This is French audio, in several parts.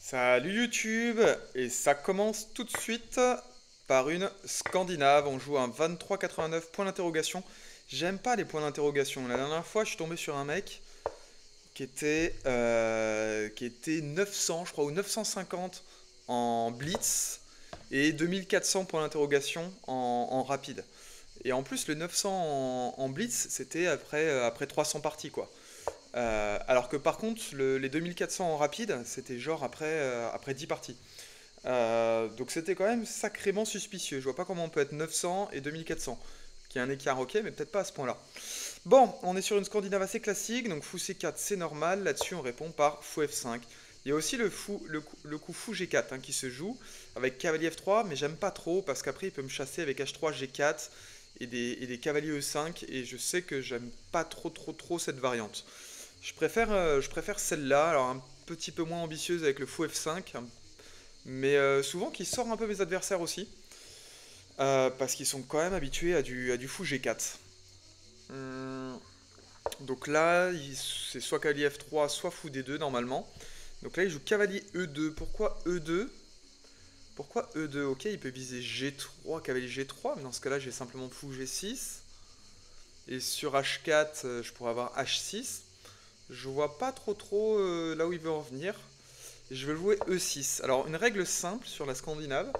Salut YouTube, et ça commence tout de suite par une Scandinave. On joue un 23,89 point d'interrogation. J'aime pas les points d'interrogation. La dernière fois, je suis tombé sur un mec qui était 900, je crois, ou 950 en blitz et 2400 points d'interrogation en rapide. Et en plus, le 900 en blitz, c'était après 300 parties, quoi. Alors que par contre, les 2400 en rapide, c'était genre après 10 parties. Donc c'était quand même sacrément suspicieux. Je vois pas comment on peut être 900 et 2400. Qui a un écart, ok, mais peut-être pas à ce point-là. Bon, on est sur une Scandinave assez classique, donc fou C4 c'est normal. Là-dessus, on répond par fou F5. Il y a aussi le coup fou G4 qui se joue avec cavalier F3, mais j'aime pas trop parce qu'après il peut me chasser avec H3 G4 et des cavaliers E5, et je sais que j'aime pas trop cette variante. Je préfère celle-là, alors un petit peu moins ambitieuse avec le fou F5, mais souvent qui sort un peu mes adversaires aussi, parce qu'ils sont quand même habitués à du fou G4. Hum, donc là, c'est soit cavalier F3, soit fou D2 normalement. Donc là, il joue cavalier E2. Pourquoi E2? Pourquoi E2? Ok, il peut viser G3, cavalier G3, mais dans ce cas-là, j'ai simplement fou G6. Et sur H4, je pourrais avoir H6. Je vois pas trop là où il veut en venir. Je vais jouer E6. Alors, une règle simple sur la Scandinave.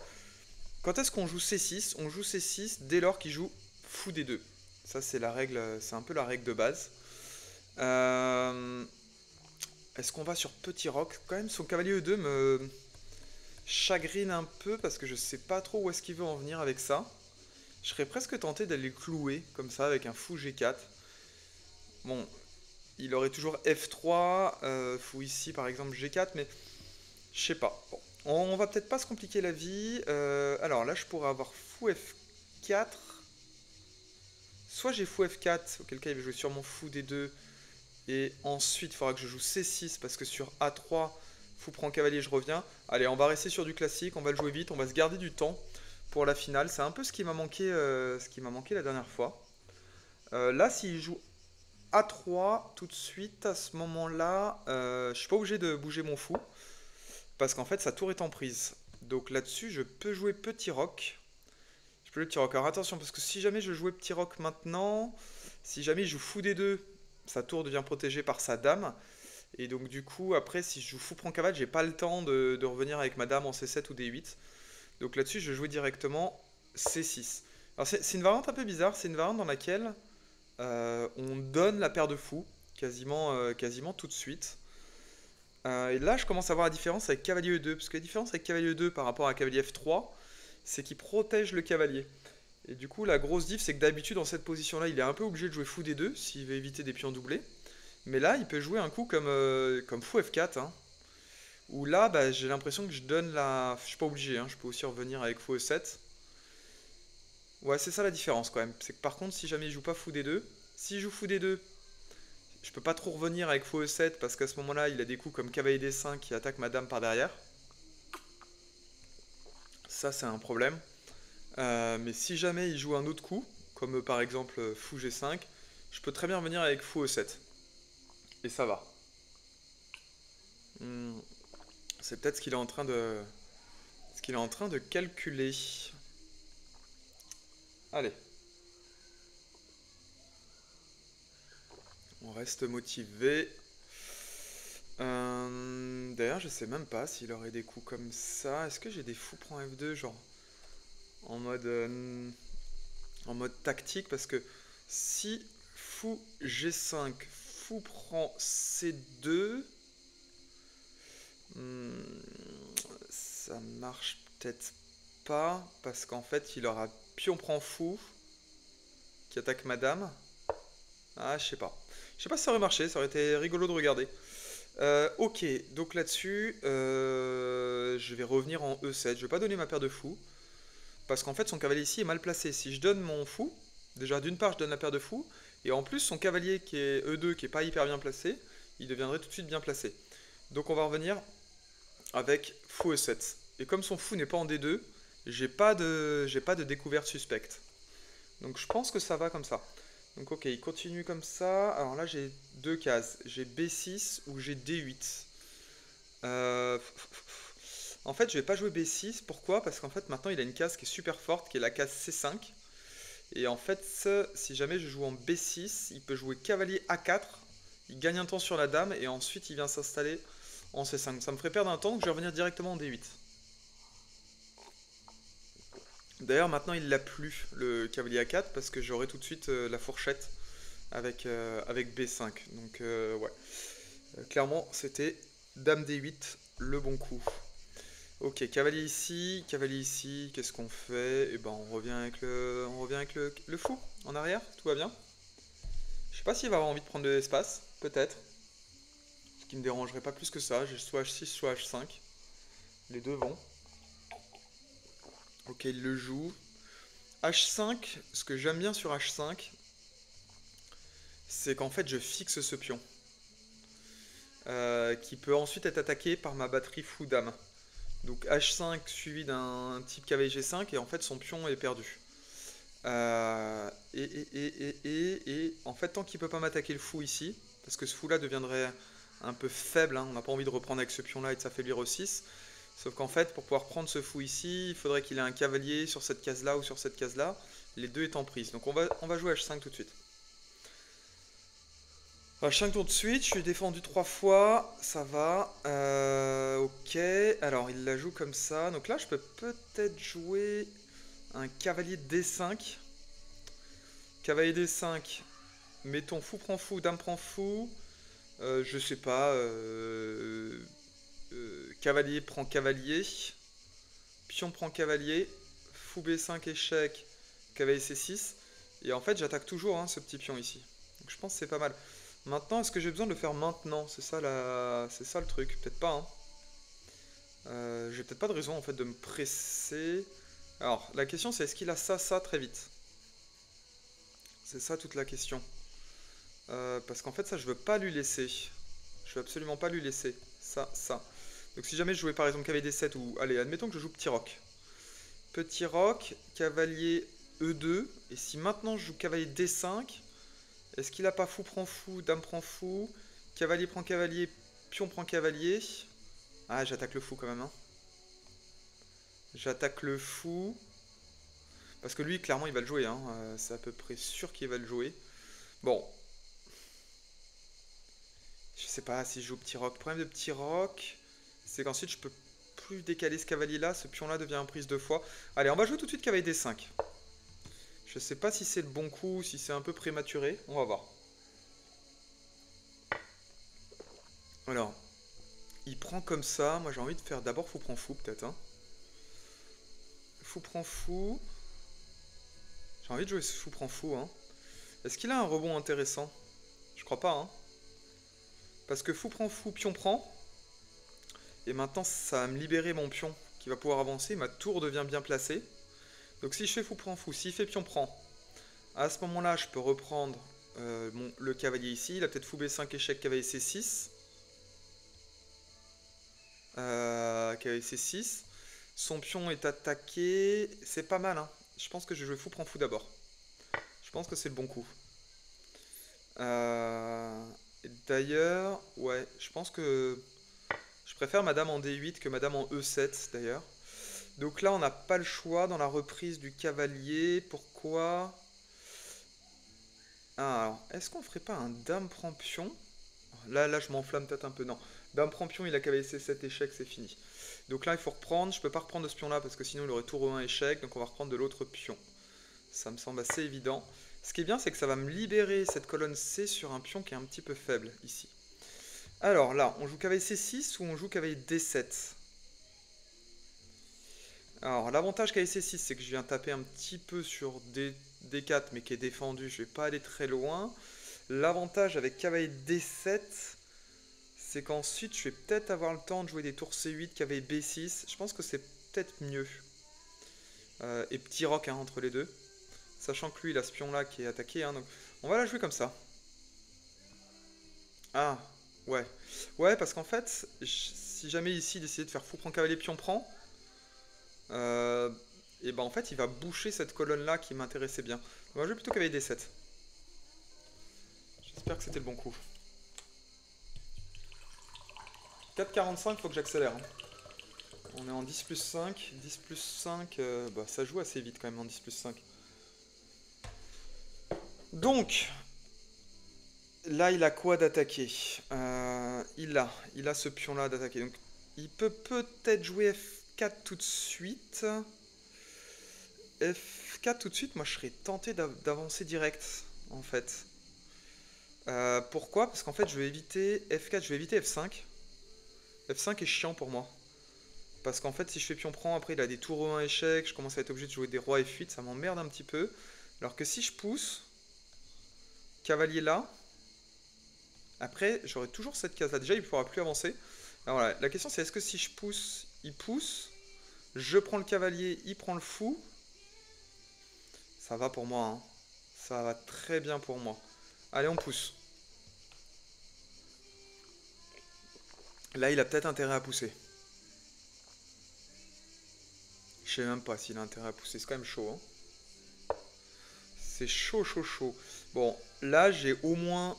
Quand est-ce qu'on joue C6? On joue C6 dès lors qu'il joue fou D2. Ça, c'est la règle, c'est un peu la règle de base. Euh, Est-ce qu'on va sur Petit Roc? Quand même, son cavalier E2 me chagrine un peu parce que je sais pas trop où est-ce qu'il veut en venir avec ça. Je serais presque tenté d'aller le clouer comme ça avec un fou G4. Bon, il aurait toujours F3, fou ici par exemple G4, mais je sais pas. Bon, on va peut-être pas se compliquer la vie. Alors là, je pourrais avoir fou F4. Soit j'ai fou F4, auquel cas il va jouer sûrement fou D2. Et ensuite, il faudra que je joue C6 parce que sur A3, fou prend cavalier, je reviens. Allez, on va rester sur du classique, on va le jouer vite, on va se garder du temps pour la finale. C'est un peu ce qui m'a manqué la dernière fois. Là, s'il joue A3 tout de suite, à ce moment-là, je suis pas obligé de bouger mon fou parce qu'en fait, sa tour est en prise. Donc là-dessus, je peux jouer petit roc. Je peux jouer petit roc. Alors attention, parce que si jamais je jouais petit roc maintenant, si jamais il joue fou D2, sa tour devient protégée par sa dame. Et donc du coup, après, si je joue fou prend cavale, j'ai pas le temps de revenir avec ma dame en C7 ou D8. Donc là-dessus, je vais jouer directement C6. Alors c'est une variante un peu bizarre, c'est une variante dans laquelle on donne la paire de fous, quasiment tout de suite. Et là, je commence à voir la différence avec cavalier E2, parce que la différence avec cavalier E2 par rapport à cavalier F3, c'est qu'il protège le cavalier. Et du coup, la grosse diff, c'est que d'habitude, dans cette position-là, il est un peu obligé de jouer fou D2 s'il veut éviter des pions doublés. Mais là, il peut jouer un coup comme fou F4, où là, bah, j'ai l'impression que je donne la... Je suis pas obligé, je peux aussi revenir avec fou E7. Ouais, c'est ça la différence quand même. C'est que par contre, si jamais il joue pas fou D2, s'il joue fou D2, je peux pas trop revenir avec fou E7 parce qu'à ce moment-là, il a des coups comme cavalier D5 qui attaque ma dame par derrière. Ça, c'est un problème. Mais si jamais il joue un autre coup, comme par exemple fou G5, je peux très bien revenir avec fou E7. Et ça va. Hmm, c'est peut-être ce qu'il est en train de calculer. Allez, on reste motivé. D'ailleurs, je sais même pas s'il aurait des coups comme ça. Est-ce que j'ai des fous prend F2, genre en mode, euh, en mode tactique? Parce que si fou G5, fou prend C2, hmm, ça marche peut-être pas. Parce qu'en fait, il aura pion prend fou qui attaque madame. Ah, je sais pas. Je sais pas si ça aurait marché, ça aurait été rigolo de regarder. Ok, donc là-dessus, je vais revenir en E7. Je vais pas donner ma paire de fous, parce qu'en fait son cavalier ici est mal placé. Si je donne mon fou, déjà d'une part je donne la paire de fous, et en plus son cavalier qui est E2, qui est pas hyper bien placé, il deviendrait tout de suite bien placé. Donc on va revenir avec fou E7. Et comme son fou n'est pas en D2, j'ai pas de découverte suspecte. Donc je pense que ça va comme ça. Donc ok, il continue comme ça. Alors là j'ai deux cases. J'ai B6 ou j'ai D8. Euh, En fait, je vais pas jouer B6. Pourquoi? Parce qu'en fait, maintenant, il a une case qui est super forte, qui est la case C5. Et en fait, si jamais je joue en B6, il peut jouer cavalier A4. Il gagne un temps sur la dame et ensuite il vient s'installer en C5. Ça me ferait perdre un temps, donc je vais revenir directement en D8. D'ailleurs, maintenant il l'a plus, le cavalier A4, parce que j'aurai tout de suite la fourchette avec B5. Donc, ouais. Clairement, c'était dame D8, le bon coup. Ok, cavalier ici, qu'est-ce qu'on fait? Eh ben, on revient avec le fou en arrière, tout va bien. Je sais pas s'il va avoir envie de prendre de l'espace, peut-être. Ce qui me dérangerait pas plus que ça. J'ai soit H6, soit H5. Les deux vont. Ok, il le joue. H5, ce que j'aime bien sur H5, c'est qu'en fait je fixe ce pion. Qui peut ensuite être attaqué par ma batterie fou-dame. Donc H5 suivi d'un type cavalier G5 et en fait son pion est perdu. Et en fait tant qu'il peut pas m'attaquer le fou ici, parce que ce fou là deviendrait un peu faible, hein, on n'a pas envie de reprendre avec ce pion là et de s'affaiblir au 6. Sauf qu'en fait pour pouvoir prendre ce fou ici, il faudrait qu'il ait un cavalier sur cette case là ou sur cette case là, les deux étant prises. Donc on va jouer H5 tout de suite. H5 tour de suite, je suis défendu 3 fois, ça va. Ok, alors il la joue comme ça. Donc là je peux peut-être jouer un cavalier D5. Cavalier D5, mettons fou prend fou, dame prend fou. Je sais pas. Cavalier prend cavalier. Pion prend cavalier. Fou B5 échec. Cavalier C6. Et en fait j'attaque toujours hein, ce petit pion ici. Donc je pense que c'est pas mal. Maintenant, est-ce que j'ai besoin de le faire maintenant? C'est ça, c'est ça le truc. Peut-être pas. Hein. J'ai peut-être pas de raison en fait de me presser. Alors, la question c'est est-ce qu'il a ça très vite? C'est ça toute la question. Parce qu'en fait, ça, je veux pas lui laisser. Je veux absolument pas lui laisser. Ça. Donc, si jamais je jouais par exemple cavalier D7 ou. Allez, admettons que je joue petit roc. Petit roc, cavalier E2. Et si maintenant je joue cavalier D5. Est-ce qu'il a pas fou prend fou, dame prend fou, cavalier prend cavalier, pion prend cavalier? Ah, j'attaque le fou quand même. Hein. J'attaque le fou. Parce que lui, clairement, il va le jouer. Hein. C'est à peu près sûr qu'il va le jouer. Bon. Je sais pas si je joue petit roc. Le problème de petit roc, c'est qu'ensuite, je peux plus décaler ce cavalier-là. Ce pion-là devient en prise 2 fois. Allez, on va jouer tout de suite cavalier D5. Je sais pas si c'est le bon coup, si c'est un peu prématuré. On va voir. Alors, il prend comme ça. Moi, j'ai envie de faire d'abord fou prend fou, peut-être. Hein. Fou prend fou. J'ai envie de jouer ce fou prend fou. Hein. Est-ce qu'il a un rebond intéressant? Je crois pas. Hein. Parce que fou prend fou, pion prend. Et maintenant, ça va me libérer mon pion qui va pouvoir avancer. Ma tour devient bien placée. Donc si je fais fou prend fou, s'il fait pion prend, à ce moment-là, je peux reprendre le cavalier ici. Il a peut-être fou B5 échec, cavalier C6. Cavalier C6. Son pion est attaqué. C'est pas mal. Hein. Je pense que je vais jouer fou prend fou d'abord. Je pense que c'est le bon coup. D'ailleurs, ouais, je pense que je préfère madame en D8 que madame en E7 d'ailleurs. Donc là, on n'a pas le choix dans la reprise du cavalier. Pourquoi? Ah, alors, est-ce qu'on ferait pas un dame prend pion? Là, je m'enflamme peut-être un peu. Non. Dame prend pion, il a cavalier C7 échec, c'est fini. Donc là, il faut reprendre. Je peux pas reprendre de ce pion-là parce que sinon, il aurait tour E1 échec. Donc on va reprendre de l'autre pion. Ça me semble assez évident. Ce qui est bien, c'est que ça va me libérer cette colonne C sur un pion qui est un petit peu faible, ici. Alors là, on joue cavalier C6 ou on joue cavalier D7? Alors, l'avantage cavalier C6, c'est que je viens taper un petit peu sur D4, mais qui est défendu. Je vais pas aller très loin. L'avantage avec cavalier D7, c'est qu'ensuite, je vais peut-être avoir le temps de jouer des tours C8, cavalier B6. Je pense que c'est peut-être mieux. Et petit roc hein, entre les deux. Sachant que lui, il a ce pion-là qui est attaqué. Hein, donc on va la jouer comme ça. Ah, ouais. Ouais, parce qu'en fait, si jamais ici, il décidait de faire fou prend cavalier, pion prend, et ben en fait, il va boucher cette colonne-là qui m'intéressait bien. On va jouer plutôt cavalier D7. J'espère que c'était le bon coup. 4,45, faut que j'accélère. Hein. On est en 10 plus 5. 10 plus 5, bah, ça joue assez vite quand même en 10 plus 5. Donc, là, il a quoi d'attaquer? Il a ce pion-là d'attaquer. Donc, il peut peut-être jouer F4 tout de suite. F4 tout de suite, moi je serais tenté d'avancer direct, en fait. Pourquoi? Parce qu'en fait, je vais éviter F4, je vais éviter F5. F5 est chiant pour moi. Parce qu'en fait, si je fais pion prend, après il a des tours 1 échec, je commence à être obligé de jouer des rois F8, ça m'emmerde un petit peu. Alors que si je pousse, cavalier là, après j'aurai toujours cette case là. Déjà, il ne pourra plus avancer. Alors voilà, la question c'est est-ce que si je pousse, il pousse, je prends le cavalier, il prend le fou. Ça va pour moi, hein. Ça va très bien pour moi. Allez, on pousse. Là, il a peut-être intérêt à pousser. Je sais même pas s'il a intérêt à pousser. C'est quand même chaud, hein. C'est chaud, chaud, chaud. Bon, là, j'ai au moins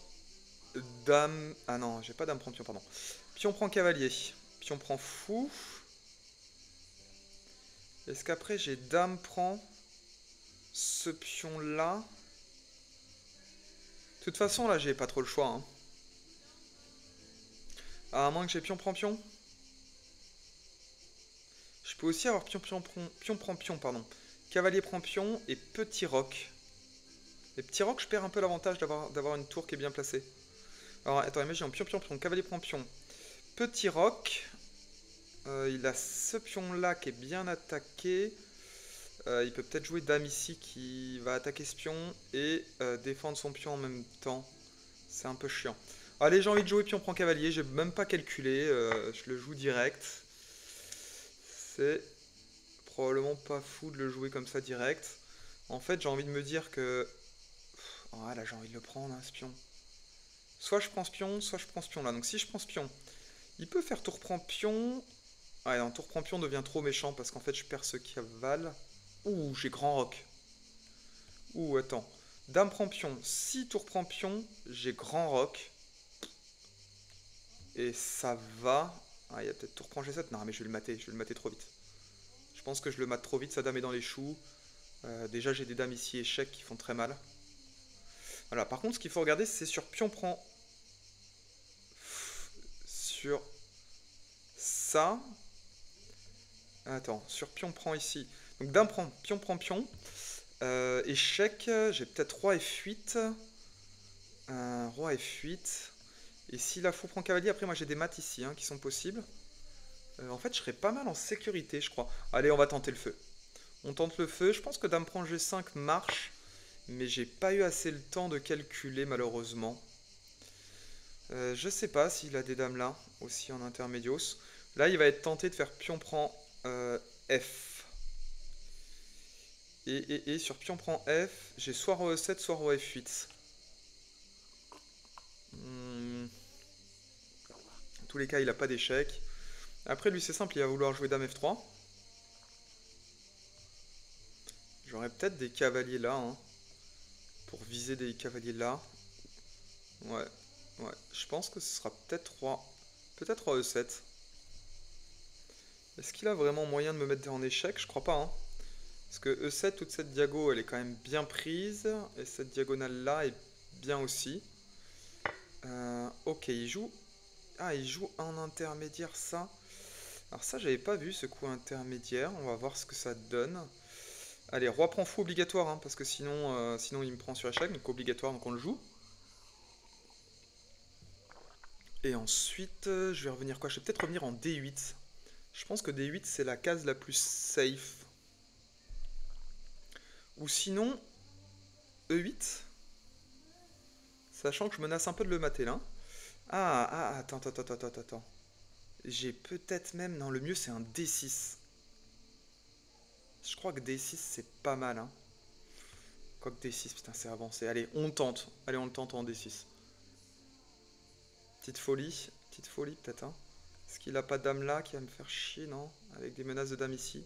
dame... Ah non, j'ai pas dame prend pion, pardon. Pion prend cavalier. Pion prend fou. Est-ce qu'après, j'ai dame prend ce pion-là? De toute façon, là, j'ai pas trop le choix, hein. À moins que j'ai pion prend pion. Je peux aussi avoir pion prend pion, pardon. Cavalier prend pion et petit roc. Et petit roc, je perds un peu l'avantage d'avoir une tour qui est bien placée. Alors, attends, imagine, pion, pion, pion, cavalier prend pion. Petit roc. Il a ce pion-là qui est bien attaqué. Il peut peut-être jouer dame ici qui va attaquer ce pion et défendre son pion en même temps. C'est un peu chiant. Allez, j'ai envie de jouer pion prend cavalier. J'ai même pas calculé. Je le joue direct. C'est probablement pas fou de le jouer comme ça direct. En fait, j'ai envie de me dire que... Oh, là, j'ai envie de le prendre, hein, ce pion. Soit je prends ce pion, soit je prends ce pion là. Donc si je prends ce pion, il peut faire tour prend pion. Ah non, tour prend pion devient trop méchant parce qu'en fait je perds ce cavale. Ouh, j'ai grand roc. Ouh, attends. Dame prend pion. Si tour prend pion, j'ai grand roc. Et ça va. Ah, il y a peut-être tour prend G7. Non, mais je vais le mater trop vite. Je pense que je le mate trop vite, sa dame est dans les choux. Déjà, j'ai des dames ici échecs qui font très mal. Voilà, par contre, ce qu'il faut regarder, c'est sur pion prend. Sur ça. Attends, sur pion prend ici. Donc dame prend, pion prend pion. Échec, j'ai peut-être roi F8. Roi F8. Et si la fou prend cavalier, après moi j'ai des maths ici hein, qui sont possibles. En fait, je serais pas mal en sécurité, je crois. Allez, on va tenter le feu. On tente le feu. Je pense que dame prend G5 marche. Mais j'ai pas eu assez le temps de calculer, malheureusement. Je sais pas s'il a des dames là, aussi en intermédios. Là, il va être tenté de faire pion prend F. Et sur pion prend F, j'ai soit roi E7, soit roi F8. Hmm. En tous les cas, il n'a pas d'échec. Après, lui, c'est simple, il va vouloir jouer dame F3. J'aurais peut-être des cavaliers là, hein, pour viser des cavaliers là. Ouais, ouais. Je pense que ce sera peut-être roi. Peut-être roi E7. Est-ce qu'il a vraiment moyen de me mettre en échec? Je crois pas, hein. Parce que E7, toute cette diago, elle est quand même bien prise. Et cette diagonale-là est bien aussi. Ok, il joue... Ah, il joue un intermédiaire, ça. Alors ça, j'avais pas vu, ce coup intermédiaire. On va voir ce que ça donne. Allez, roi prend fou obligatoire, hein, parce que sinon, sinon il me prend sur échec. Donc obligatoire, donc on le joue. Et ensuite, je vais revenir quoi? Je vais peut-être revenir en D8. Je pense que D8, c'est la case la plus safe. Ou sinon, E8. Sachant que je menace un peu de le mater là. Attends, attends, attends, attends, attends. J'ai peut-être même... Non, le mieux c'est un D6. Je crois que D6 c'est pas mal, hein. Quoique D6, putain, c'est avancé. Allez, on tente. Allez, on le tente en D6. Petite folie peut-être, hein. Est-ce qu'il a pas dame là qui va me faire chier, non? Avec des menaces de dame ici.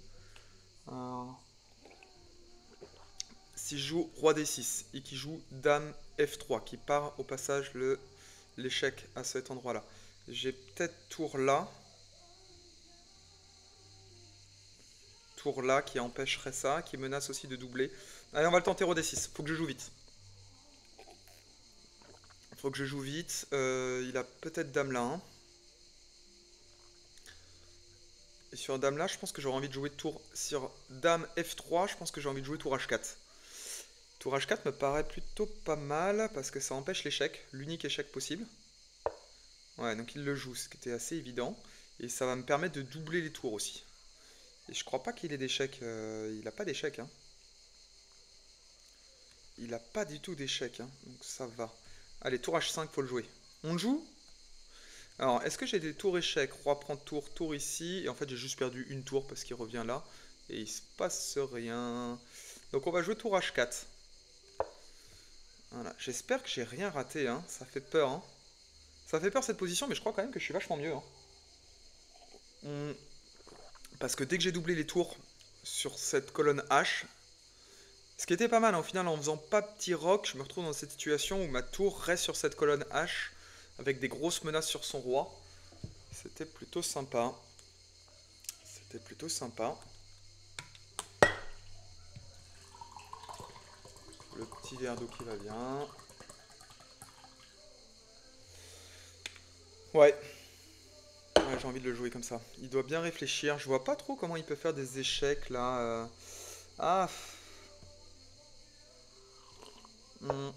Si je joue roi D6 et qu'il joue dame F3, qui part au passage l'échec à cet endroit-là. J'ai peut-être tour là. tour-là qui empêcherait ça, qui menace aussi de doubler. Allez, on va le tenter au D6. Faut que je joue vite. Faut que je joue vite. Il a peut-être dame là, hein. Et sur dame là, je pense que j'aurais envie de jouer tour... Sur dame F3, je pense que j'ai envie de jouer tour H4. Tour H4 me paraît plutôt pas mal, parce que ça empêche l'échec. L'unique échec possible. Ouais, donc il le joue, ce qui était assez évident. Et ça va me permettre de doubler les tours aussi. Et je crois pas qu'il ait d'échec. Il a pas d'échec, hein. Il a pas du tout d'échec, hein. Donc ça va. Allez, tour H5, faut le jouer. On le joue? Alors, est-ce que j'ai des tours échecs? Roi prend tour, tour ici. Et en fait, j'ai juste perdu une tour parce qu'il revient là. Et il se passe rien. Donc on va jouer tour H4. Voilà. J'espère que j'ai rien raté, hein. Ça fait peur, hein. Ça fait peur cette position, mais je crois quand même que je suis vachement mieux, hein. Parce que dès que j'ai doublé les tours sur cette colonne H, ce qui était pas mal, hein, au final, en faisant pas petit roc, je me retrouve dans cette situation où ma tour reste sur cette colonne H avec des grosses menaces sur son roi. C'était plutôt sympa. C'était plutôt sympa. Le petit verre d'eau qui va bien. Ouais. Ouais, j'ai envie de le jouer comme ça. Il doit bien réfléchir. Je vois pas trop comment il peut faire des échecs là. Ah. Hmm.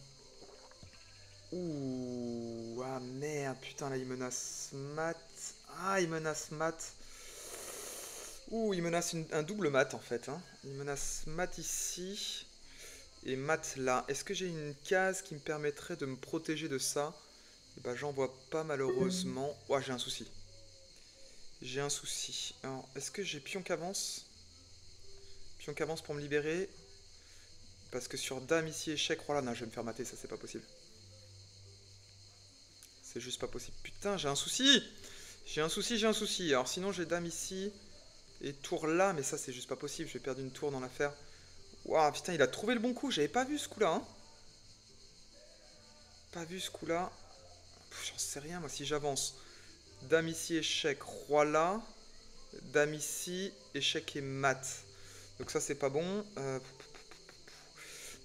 Ouh. Ah merde, putain, là il menace mat. Ah, il menace mat. Ouh, il menace un double mat en fait, hein. Il menace mat ici et mat là. Est-ce que j'ai une case qui me permettrait de me protéger de ça? Eh ben, j'en vois pas malheureusement. Ouah, j'ai un souci. J'ai un souci. Alors, est-ce que j'ai pion qu'avance? Pion qu'avance pour me libérer? Parce que sur dame ici, échec, roi là, non, je vais me faire mater, ça c'est pas possible. C'est juste pas possible. Putain, j'ai un souci! J'ai un souci, j'ai un souci. Alors sinon, j'ai dame ici et tour là, mais ça c'est juste pas possible. Je vais perdre une tour dans l'affaire. Waouh, putain, il a trouvé le bon coup. J'avais pas vu ce coup-là, hein. Pas vu ce coup-là. J'en sais rien, moi, si j'avance. Dame ici, échec, roi là. Dame ici, échec et mat. Donc ça, c'est pas bon.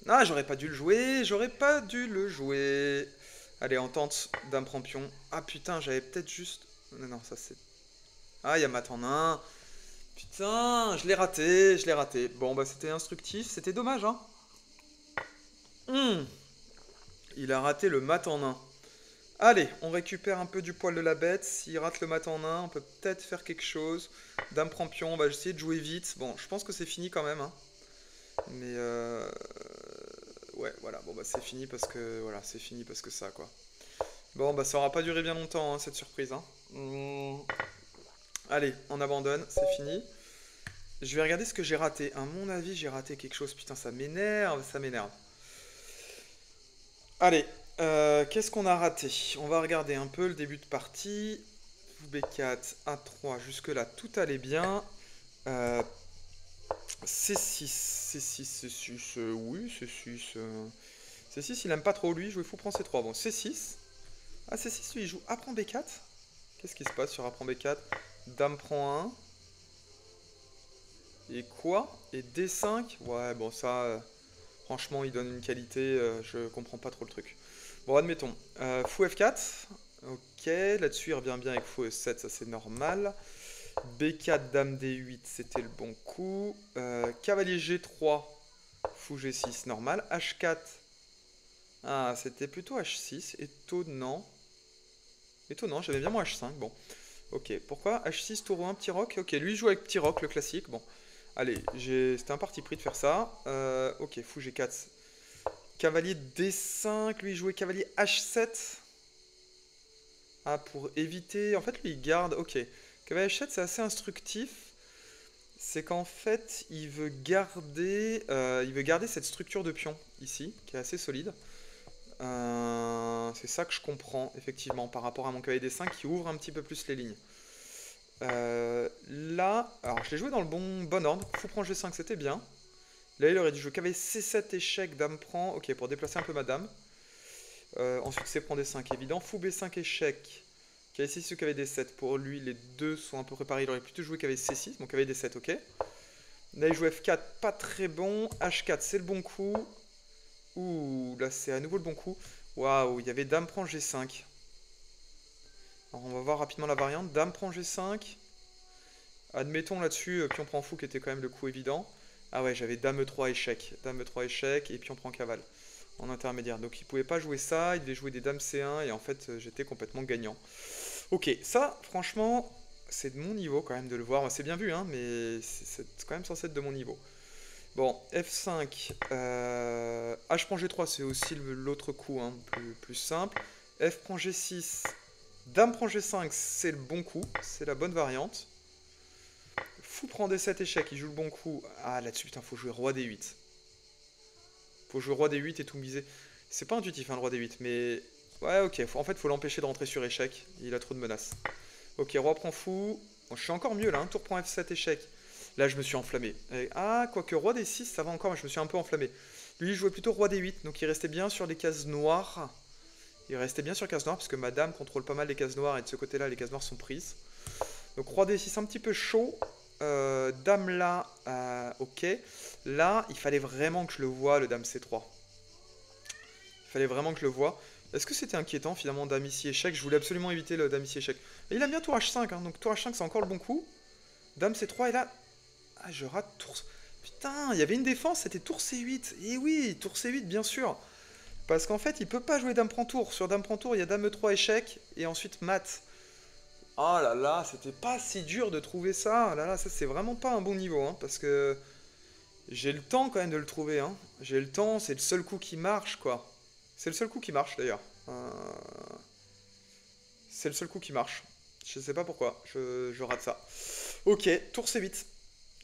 Ah, j'aurais pas dû le jouer. J'aurais pas dû le jouer. Allez, on tente. Dame prend pion. Ah putain, j'avais peut-être juste... Non, non, ça c'est... Ah, il y a mat en un. Putain, je l'ai raté, je l'ai raté. Bon, bah c'était instructif. C'était dommage, hein. Hmm. Il a raté le mat en un. Allez, on récupère un peu du poil de la bête. S'il rate le mat en un, on peut peut-être faire quelque chose. Dame prend pion, on va essayer de jouer vite. Bon, je pense que c'est fini quand même, hein. Mais ouais, voilà, bon bah c'est fini parce que voilà, c'est fini parce que ça quoi. Bon bah ça aura pas duré bien longtemps hein, cette surprise hein. Allez, on abandonne, c'est fini. Je vais regarder ce que j'ai raté. À mon avis, j'ai raté quelque chose. Putain, ça m'énerve, ça m'énerve. Allez, qu'est-ce qu'on a raté? On va regarder un peu le début de partie. B4, A3, jusque-là, tout allait bien. C6, C6, C6, oui, C6. C6, il aime pas trop lui, jouer fou prend C3. Bon, C6. Ah, C6, lui, il joue A prend B4. Qu'est-ce qui se passe sur A prend B4? Dame prend 1. Et quoi? Et D5? Ouais, bon, ça, franchement, il donne une qualité, je comprends pas trop le truc. Bon, admettons. Fou F4. Ok, là-dessus, il revient bien avec fou E7, ça c'est normal. B4, dame D8, c'était le bon coup. Cavalier G3, fou G6, normal. H4. Ah, c'était plutôt H6, étonnant. Étonnant, j'avais bien mon H5, bon. Ok, pourquoi H6, tour 1, petit roc? Ok, lui il joue avec petit roc, le classique, bon. Allez, c'était un parti pris de faire ça. Ok, fou G4. Cavalier D5, lui il jouait cavalier H7. Ah, pour éviter... En fait, lui il garde... Ok, cavalier H7 c'est assez instructif. C'est qu'en fait, il veut garder cette structure de pion, ici, qui est assez solide. C'est ça que je comprends, effectivement, par rapport à mon cavalier D5 qui ouvre un petit peu plus les lignes. Là, alors je l'ai joué dans le bon ordre. Fou prend G5, c'était bien. Là, il aurait dû jouer cavalier C7, échec, dame prend. Ok, pour déplacer un peu ma dame. Ensuite, C prend D5, évident. Fou B5, échec. Cavalier C6 ou cavalier D7. Pour lui, les deux sont un peu préparés. Il aurait plutôt joué cavalier C6, mon cavalier D7, ok. Là, il joue F4, pas très bon. H4, c'est le bon coup. Ouh, là, c'est à nouveau le bon coup. Waouh, il y avait Dame prend G5. Alors, on va voir rapidement la variante. Dame prend G5. Admettons là-dessus, pion prend fou qui était quand même le coup évident. Ah ouais, j'avais Dame E3 échec. Dame E3 échec et pion prend cavale en intermédiaire. Donc il pouvait pas jouer ça, il devait jouer des Dames C1 et en fait j'étais complètement gagnant. Ok, ça franchement c'est de mon niveau quand même de le voir. C'est bien vu hein, mais c'est quand même censé être de mon niveau. Bon, F5, H prend G3 c'est aussi l'autre coup, hein, plus simple. F prend G6, Dame prend G5 c'est le bon coup, c'est la bonne variante. Fou prend D7 échec, il joue le bon coup. Ah là-dessus, putain, faut jouer Roi D8. Faut jouer Roi D8 et tout miser. C'est pas intuitif, hein, le Roi D8, mais... Ouais, ok, en fait, faut l'empêcher de rentrer sur échec. Il a trop de menaces. Ok, Roi prend fou. Bon, je suis encore mieux, là, hein. Tour prend F7 échec. Là, je me suis enflammé. Ah, quoique Roi D6, ça va encore, mais je me suis un peu enflammé. Lui, il jouait plutôt Roi D8, donc il restait bien sur les cases noires. Il restait bien sur les cases noires, parce que Madame contrôle pas mal les cases noires, et de ce côté-là, les cases noires sont prises. Donc Roi D6 un petit peu chaud. Dame là, ok. Là, il fallait vraiment que je le voie, le Dame C3. Il fallait vraiment que je le voie. Est-ce que c'était inquiétant finalement, Dame ici échec? Je voulais absolument éviter le Dame ici échec. Et il a bien tour H5, hein, donc tour H5 c'est encore le bon coup. Dame C3 et là... Ah, je rate tour... Putain, il y avait une défense, c'était tour C8. Et oui, tour C8 bien sûr. Parce qu'en fait, il peut pas jouer Dame prend tour. Sur Dame prend tour, il y a Dame E3 échec et ensuite mat. Oh là là, c'était pas si dur de trouver ça. Oh là là, ça c'est vraiment pas un bon niveau, hein, parce que j'ai le temps quand même de le trouver, hein. J'ai le temps, c'est le seul coup qui marche, quoi. C'est le seul coup qui marche d'ailleurs. C'est le seul coup qui marche. Je sais pas pourquoi, je rate ça. Ok, tour C8.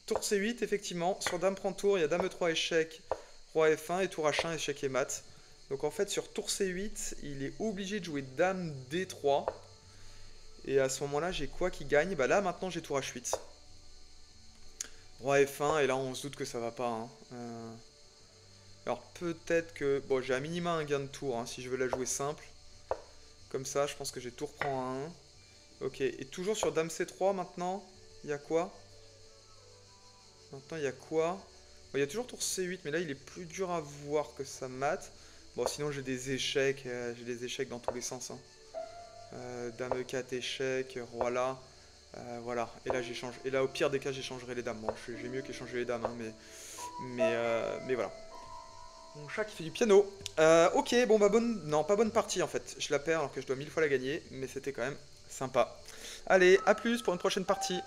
Tour C8, effectivement, sur Dame prend tour, il y a Dame E3 échec, Roi F1 et tour H1 échec et mat. Donc en fait, sur tour C8, il est obligé de jouer Dame D3. Et à ce moment-là, j'ai quoi qui gagne? Bah là, maintenant, j'ai tour H8. Roi F1, et là, on se doute que ça va pas, hein. Alors, peut-être que... Bon, j'ai à minima un gain de tour, hein, si je veux la jouer simple. Comme ça, je pense que j'ai tour prend un 1. Ok, et toujours sur Dame C3, maintenant, il y a quoi? Maintenant, il y a quoi? Bon, il y a toujours tour C8, mais là, il est plus dur à voir que ça mate. Bon, sinon, j'ai des échecs dans tous les sens, hein. Dame E4 échec, roi là. Voilà, et là j'échange. Et là au pire des cas j'échangerai les dames. Bon, j'ai mieux qu'échanger les dames, hein, mais voilà. Mon chat qui fait du piano. Ok, bon bah bonne. Non, pas bonne partie en fait. Je la perds alors que je dois 1000 fois la gagner, mais c'était quand même sympa. Allez, à plus pour une prochaine partie.